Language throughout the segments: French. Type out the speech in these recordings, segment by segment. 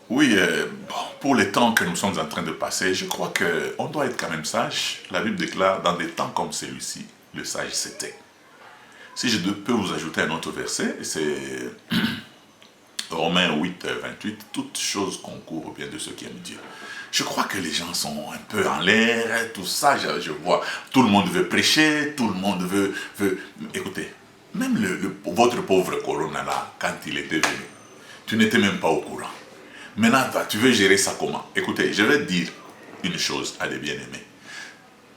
Oui, bon, pour les temps que nous sommes en train de passer, je crois qu'on doit être quand même sage. La Bible déclare, dans des temps comme celui-ci, le sage c'était. Si je peux vous ajouter un autre verset, c'est Romains 8, 28, toutes choses concourent au bien de ceux qui aiment Dieu. Je crois que les gens sont un peu en l'air, tout ça, je vois, tout le monde veut prêcher, tout le monde veut... Écoutez, même votre pauvre Corona là, quand il était venu, tu n'étais même pas au courant. Maintenant, tu veux gérer ça comment? Écoutez, je vais te dire une chose à les bien-aimés.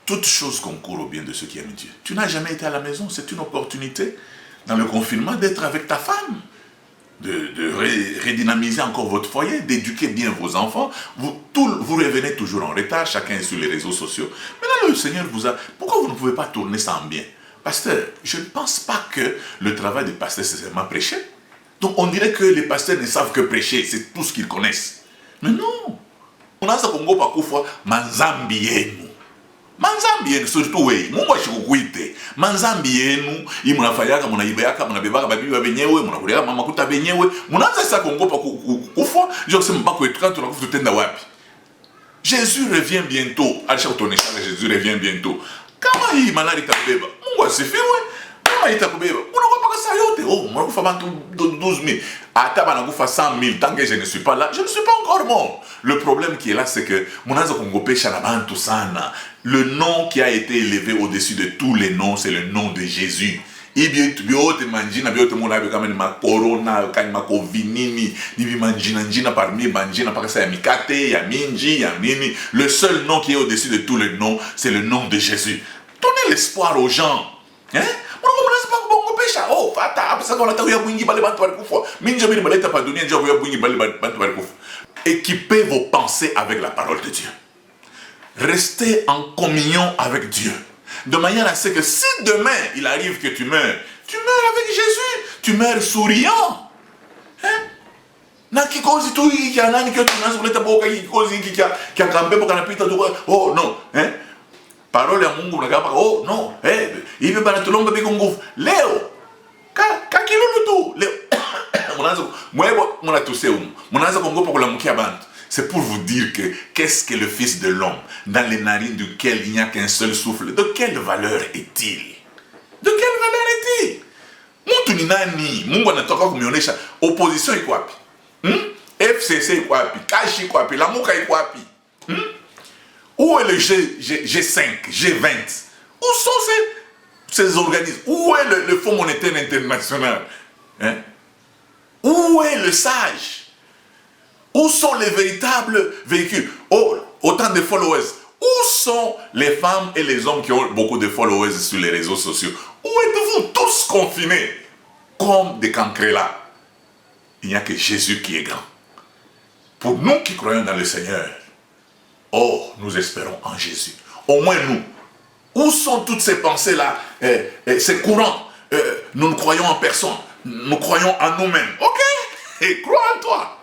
Toutes choses concourent au bien de ceux qui aiment Dieu. Tu n'as jamais été à la maison, c'est une opportunité dans le confinement d'être avec ta femme, de redynamiser encore votre foyer, d'éduquer bien vos enfants. Vous revenez toujours en retard, chacun est sur les réseaux sociaux. Maintenant, le Seigneur vous a... Pourquoi vous ne pouvez pas tourner ça en bien? Pasteur, je ne pense pas que le travail des pasteurs, c'est seulement prêcher. Donc on dirait que les pasteurs ne savent que prêcher, c'est tout ce qu'ils connaissent. Mais non. On a ça Congo par fois, manzambi yenu. Manzambi yenu, surtout oui. Mungu ashikukuite. Manzambi yenu, imunafayaka, munaibeaka, munabebaka babibi wa benyewe, munakuliaka mama kuta benyewe. Munaanza ça Congo par kufa, je sais pas quoi quand on a fait tenda wapi. Jésus revient bientôt. Acha utonesha Jésus revient bientôt. Kama hii malari tabeba, Mungu asifiwe. Kama itakubeba, unakuwa paka saa yote. Oh, mnakufa bantu 12 000. Ata banakufa 100 000. Tant que je ne suis pas là, je ne suis pas encore mort. Le problème qui est là, c'est que munaanza kungopesha na bantu sana. Le nom qui a été élevé au-dessus de tous les noms, c'est le nom de Jésus. Biote manjina biote mulabe kama ni ma corona kama ma covinini ni manjina njina parmi manjina paka sa ya mikate ya minji ya nini. Le seul nom qui est au-dessus de tous les noms, c'est le nom de Jésus. Donnez l'espoir aux gens. Hein? Oh, fata, équipez vos pensées avec la parole de Dieu. Restez en communion avec Dieu. De manière à ce que si demain il arrive que tu meurs avec Jésus, tu meurs souriant. Hein? Oh non. Hein? Parole ya Mungu unakapa, oh non, hivi bana tulomba biko nguvu. Leo, kakilulu tu, leo, mwebo, mwanatuse umu, mwananza kongopa kulamukia bantu. C'est pour vous dire que, qu'est-ce que le Fils de l'homme, dans les narines duquel il n'y a qu'un seul souffle, de quelle valeur est-il? De quelle valeur est-il? Muntu ni nani? Mungu anatoka kumionesha, opposition iko wapi? FCC iko wapi? Kashi iko wapi? Lamuka iko wapi? Où est le G5, G20? Où sont ces organismes? Où est le Fonds monétaire international? Hein? Où est le sage? Où sont les véritables véhicules? Oh, autant de followers. Où sont les femmes et les hommes qui ont beaucoup de followers sur les réseaux sociaux? Où êtes-vous tous confinés comme des cancrelats? Il n'y a que Jésus qui est grand. Pour nous qui croyons dans le Seigneur, oh, nous espérons en Jésus. Au moins nous. Où sont toutes ces pensées-là, ces courants? Nous ne croyons en personne. Nous croyons en nous-mêmes. Ok? Et crois en toi.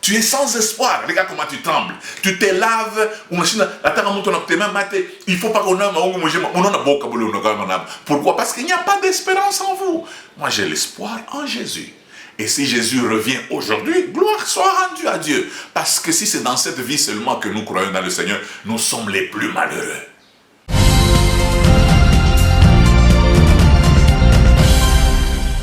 Tu es sans espoir. Regarde comment tu trembles. Tu te laves. Il ne faut pas qu'on ait. Pourquoi? Parce qu'il n'y a pas d'espérance en vous. Moi, j'ai l'espoir en Jésus. Et si Jésus revient aujourd'hui, gloire soit rendue à Dieu. Parce que si c'est dans cette vie seulement que nous croyons dans le Seigneur, nous sommes les plus malheureux.